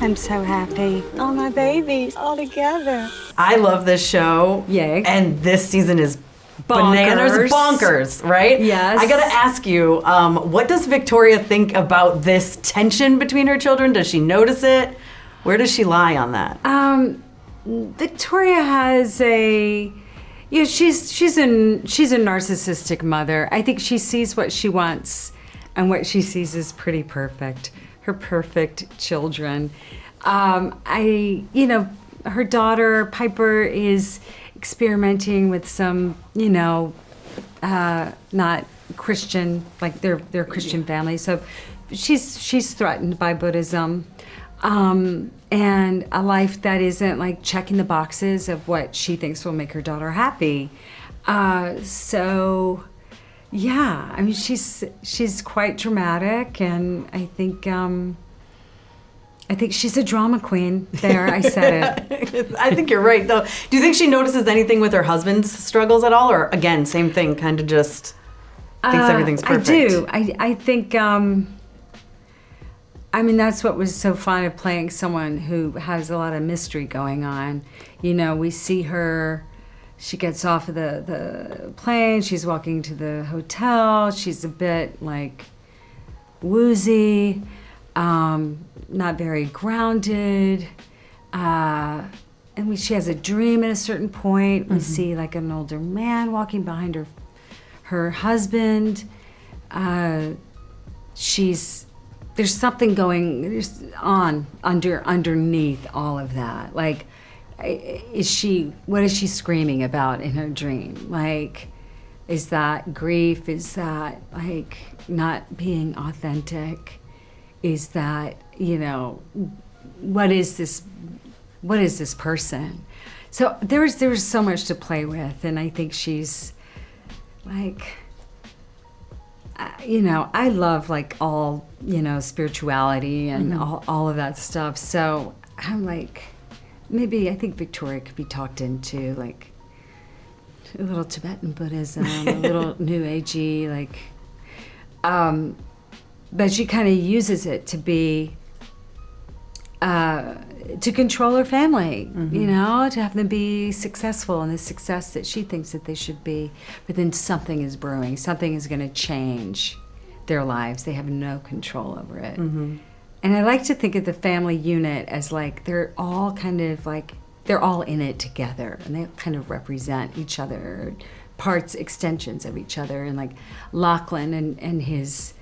I'm so happy. All my babies all together. I love this show. Yay. And this season is Bonkers. bonkers, right? Yes. I gotta ask you, what does Victoria think about this tension between her children? Does she notice it? Where does she lie on that? Victoria has a, she's a narcissistic mother. I think she sees what she wants, and what she sees is pretty perfect. Her perfect children. Her daughter Piper is experimenting with some, not Christian, like they're a Christian family. So she's threatened by Buddhism. And a life that isn't like checking the boxes of what she thinks will make her daughter happy. So yeah, I mean, she's quite dramatic, and I think she's a drama queen. There, I said it. I think you're right, though. Do you think she notices anything with her husband's struggles at all? Or, again, same thing, kind of just thinks everything's perfect? I do. I think, that's what was so fun of playing someone who has a lot of mystery going on. We see her, she gets off of the plane, she's walking to the hotel, she's a bit, woozy. Not very grounded, and she has a dream at a certain point. We see an older man walking behind her husband. There's something going on underneath all of that. What is she screaming about in her dream? Is that grief? Is that not being authentic? Is that, what is this person? So there was so much to play with, and I think she's I love all, spirituality and all of that stuff. So I'm maybe I think Victoria could be talked into a little Tibetan Buddhism, a little New Agey, but she kind of uses it to be, to control her family, to have them be successful in the success that she thinks that they should be. But then something is brewing. Something is going to change their lives. They have no control over it. And I like to think of the family unit as they're all kind of they're all in it together, and they kind of represent each other, parts, extensions of each other. And Lachlan and his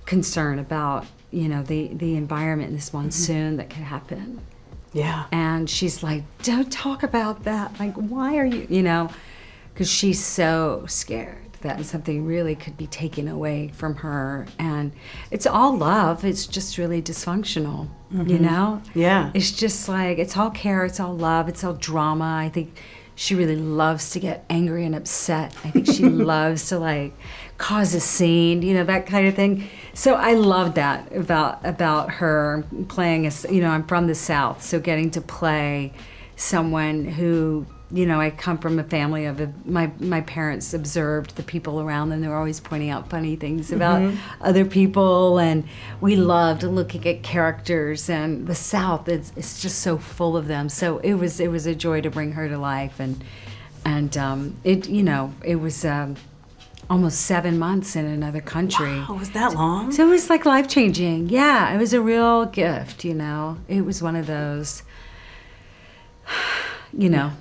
concern about the environment in this monsoon that could happen. Yeah. And she's don't talk about that. Why are you, because she's so scared that something really could be taken away from her. And it's all love. It's just really dysfunctional, Yeah. It's just it's all care, it's all love, it's all drama. I think she really loves to get angry and upset. I think she loves to cause a scene, that kind of thing. So I love that about her playing I'm from the South, so getting to play someone who, I come from a family of my parents observed the people around them. They were always pointing out funny things about other people, and we loved looking at characters, and the South it's just so full of them. So it was a joy to bring her to life, and it was almost 7 months in another country. Wow, was that long? So it was life-changing. Yeah, it was a real gift, It was one of those, Yeah,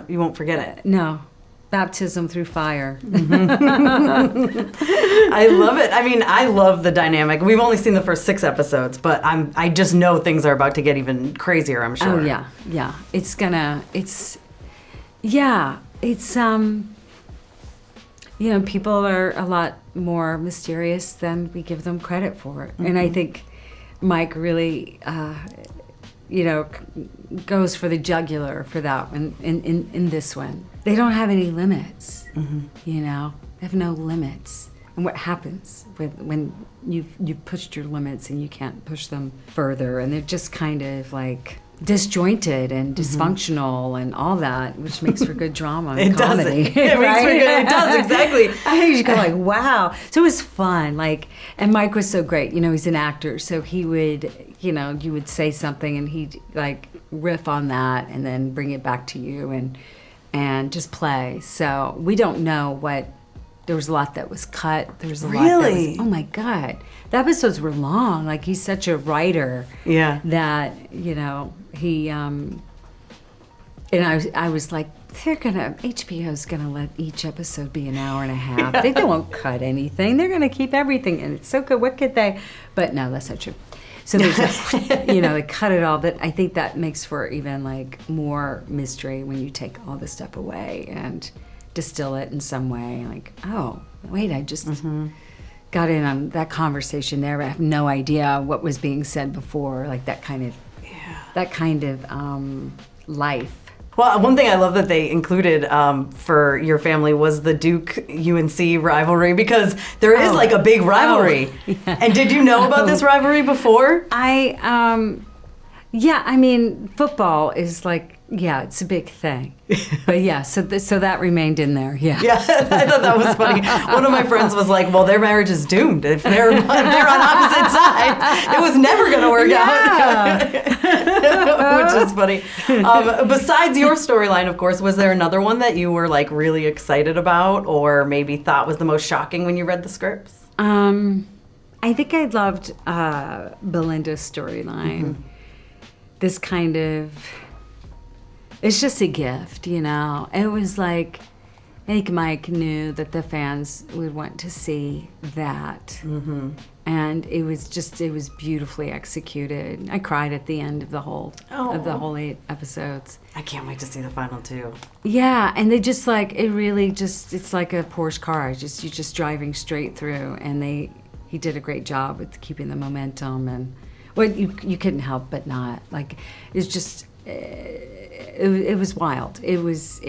you won't forget it. No. Baptism through fire. I love it. I love the dynamic. We've only seen the first 6 episodes, but I just know things are about to get even crazier, I'm sure. Oh, yeah. People are a lot more mysterious than we give them credit for. And I think Mike really, goes for the jugular for that one in this one. They don't have any limits, They have no limits. And what happens when you've pushed your limits and you can't push them further, and they're just kind of disjointed and dysfunctional and all that, which makes for good drama and comedy. It makes for good. It does, exactly. I think you go wow. So it was fun. And Mike was so great. He's an actor, so he would, you know, you would say something and he'd like riff on that and then bring it back to you and just play. So we don't know what, there was a lot that was cut. There was a lot that was, oh my God. The episodes were long. Like, he's such a writer. Yeah. That, you know, he, and I was like, HBO's gonna let each episode be an hour and a half. They won't cut anything. They're gonna keep everything, and it's so good. What could they? But no, that's not true. So there's, you know, they cut it all. But I think that makes for even like more mystery when you take all this stuff away and distill it in some way. Like, oh, wait, I just got in on that conversation there. I have no idea what was being said before. Like that kind of life. Well, one thing I love that they included for your family was the Duke-UNC rivalry, because there is like a big rivalry. Yeah. And did you know about this rivalry before? Yeah, I mean, football is like, yeah, it's a big thing. But yeah, so that remained in there, yeah. Yeah, I thought that was funny. One of my friends was like, well, their marriage is doomed. If they're on opposite sides, it was never going to work out. Which is funny. Besides your storyline, of course, was there another one that you were like really excited about or maybe thought was the most shocking when you read the scripts? I think I loved Belinda's storyline. This kind of, it's just a gift, you know. It was like, I think Mike knew that the fans would want to see that. And it was beautifully executed. I cried at the end of the whole 8 episodes. I can't wait to see the final 2. Yeah, and they just like, it really just, it's like a Porsche car. You're just driving straight through, and he did a great job with keeping the momentum, and well, you couldn't help but not. Like, it's just, it was wild. It's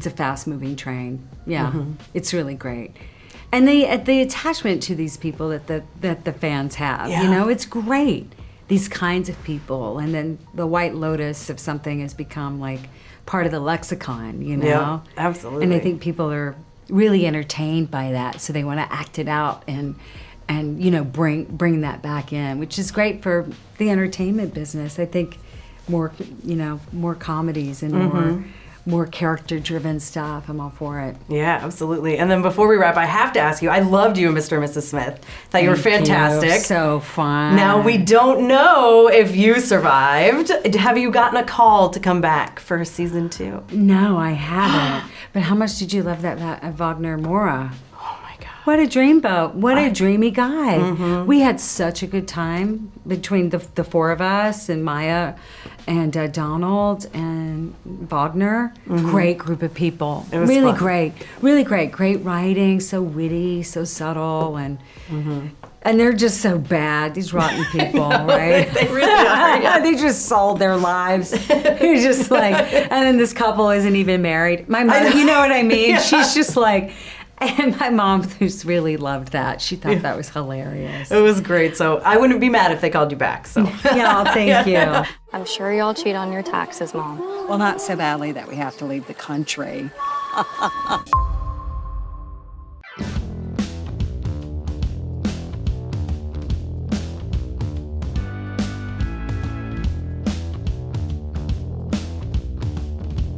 a fast moving train. Yeah, it's really great. And the attachment to these people that the fans have, you know, it's great. These kinds of people, and then the White Lotus of something has become like part of the lexicon, you know. Yeah, absolutely. And I think people are really entertained by that, so they want to act it out and you know, bring that back in, which is great for the entertainment business. I think more comedies and more character-driven stuff. I'm all for it. Yeah, absolutely. And then before we wrap, I have to ask you, I loved you and Mr. and Mrs. Smith. Thought you were fantastic. You. So fun. Now, we don't know if you survived. Have you gotten a call to come back for season 2? No, I haven't. But how much did you love that Wagner Mora? What a dreamboat. What a dreamy guy. We had such a good time between the 4 of us and Maya and Donald and Wagner. Great group of people. It was really fun. Great. Really great. Great writing, so witty, so subtle, and they're just so bad, these rotten people, right? They really are. Yeah. They just sold their lives. You're just like, and then this couple isn't even married. My mother, you know what I mean? Yeah. She's just like, and my mom, who's really loved that, she thought that was hilarious. It was great. So I wouldn't be mad if they called you back. So yeah, thank you. I'm sure y'all cheat on your taxes, Mom. Well, not so badly that we have to leave the country.